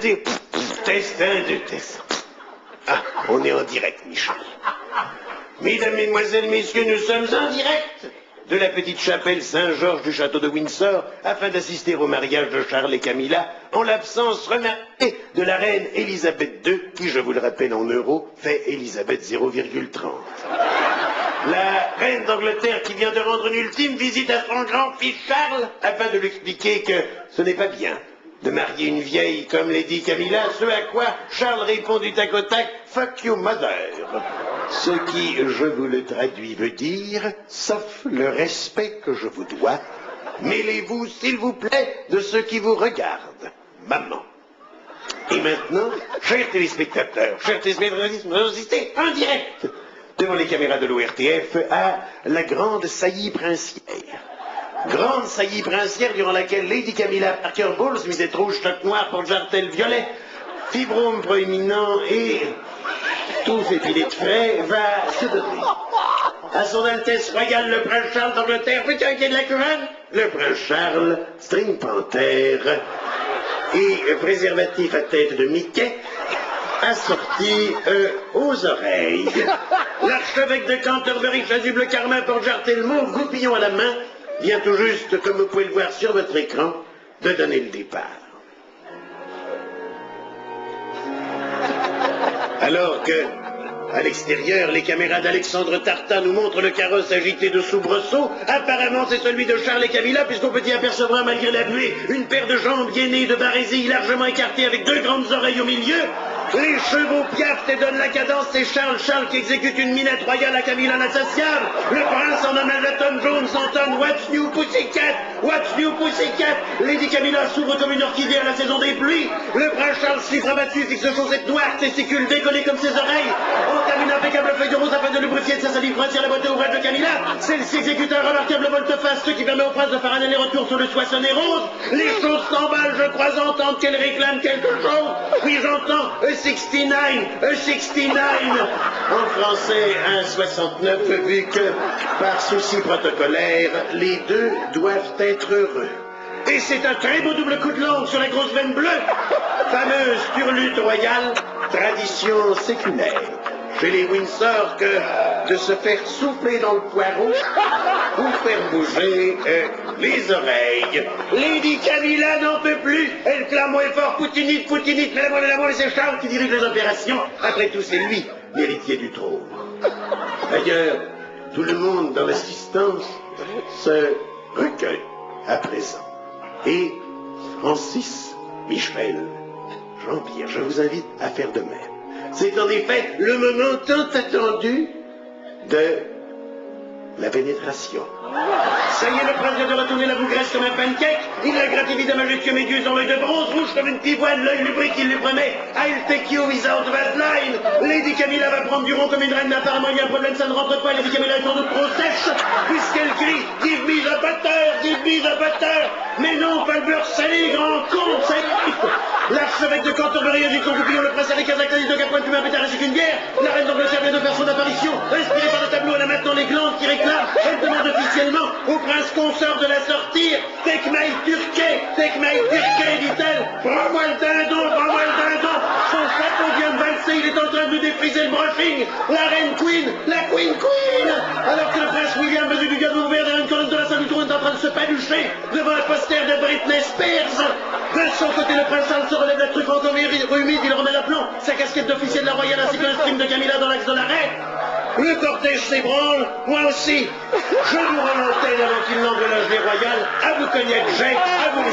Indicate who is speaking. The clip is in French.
Speaker 1: Test 1, 2, test. Ah, on est en direct, Michel. Mesdames, Mesdemoiselles, Messieurs, nous sommes en direct de la petite chapelle Saint-Georges du château de Windsor afin d'assister au mariage de Charles et Camilla en l'absence remarquée de la reine Élisabeth II qui, je vous le rappelle en euros, fait Élisabeth 0,30. La reine d'Angleterre qui vient de rendre une ultime visite à son grand-fils Charles afin de lui expliquer que ce n'est pas bien de marier une vieille comme Lady Camilla, ce à quoi Charles répond du tac au tac « Fuck you mother ». Ce qui, je vous le traduis, veut dire « sauf le respect que je vous dois, mêlez-vous, s'il vous plaît, de ceux qui vous regardent, maman ». Et maintenant, chers téléspectateurs, nous assistons en direct devant les caméras de l'ORTF à la grande saillie princière. Grande saillie princière durant laquelle Lady Camilla Parker Bowles, musette rouge, choc noir, porte-jartel violet, fibrome proéminent et tout épilé de frais, va se donner. À son Altesse Royale, le prince Charles d'Angleterre, petit inquiet de la couronne, le prince Charles, string panthère et préservatif à tête de Mickey, assorti aux oreilles. L'archevêque de Canterbury, chasuble carmin, porte-jartel mauve, goupillon à la main, vient tout juste, comme vous pouvez le voir sur votre écran, de donner le départ. Alors que, à l'extérieur, les caméras d'Alexandre Tartin nous montrent le carrosse agité de soubresauts, apparemment c'est celui de Charles et Camilla, puisqu'on peut y apercevoir, malgré la pluie, une paire de jambes gainées de barésilles largement écartées avec deux grandes oreilles au milieu. Les chevaux piaffent et donnent la cadence, c'est Charles qui exécute une minette royale à Camilla l'insatiable. Le prince en Elton Jones entonne What's New Pussycat, What's New Pussycat. Lady Camilla s'ouvre comme une orchidée à la saison des pluies. Le prince Charles, chiffre abattu, fixe chaussettes noires, testicules décollés comme ses oreilles. Entame une impeccable feuille de rose afin de lubrifier de sa salive princière la boîte d'ouvrage de Camilla. Celle-ci exécute un remarquable volte-face, ce qui permet au prince de faire un aller-retour sur le soissonné rose. Les choses s'emballent, je crois entendre qu'elle réclame quelque chose. Oui, j'entends A 69, en français un 69, vu que, par souci protocolaire, les deux doivent être heureux. Et c'est un très beau double coup de langue sur la grosse veine bleue, fameuse turlute royale, tradition séculaire. Chez les Windsor que de se faire souffler dans le poireau pour faire bouger les oreilles. Lady Camilla n'en peut plus, elle clame haut et fort, Poutinite, mais la moelle, c'est Charles qui dirige les opérations. Après tout, c'est lui, l'héritier du trône. D'ailleurs, tout le monde dans l'assistance se recueille à présent. Et Francis, Michel, Jean-Pierre, je vous invite à faire de même. C'est en effet le moment tant attendu de la pénétration. Ça y est, le prince vient de retourner la bougresse comme un pancake. Il la gratte évidemment majestueux méduse dans l'œil de bronze, rouge comme une pivoine, l'œil lubrique, il lui promet I'll take you without Vaseline. Lady Camilla va prendre du rond comme une reine, mais apparemment il y a un problème, ça ne rentre pas. Lady Camilla est sans doute trop sèche, puisqu'elle crie Give me the butter, give me the butter. Mais non, pas le beurre salé, grand con, ça y est. L'archevêque de Canterbury agit son goupillon, le prince avec Kazakhstan, de Capone, tu m'as pétard ainsi qu'une guerre. La reine d'Angleterre vient de faire son apparition, inspirée par le tableau, elle a maintenant les glandes qui réclament. Elle demande officiellement au prince consort de la sortir. Take my turkey, dit-elle. Prends-moi le dindon, Son chapeau vient de valser, il est en train de défriser le brushing. La reine Queen, la Queen. Alors que le prince William, venu du gâteau ouvert derrière une colonne de la salle du trône, est en train de se palucher devant un poster de Britney Spears. De son côté, le prince Charles se relève la truffe encore humide, il remet l'aplomb, sa casquette d'officier de la royale ainsi qu'un string de Camilla dans l'axe de l'arrêt. Le cortège s'ébranle, moi aussi. Je vous rends l'antenne avant qu'il n'engrenage les royales. À vous cognac, Jacques, à vous les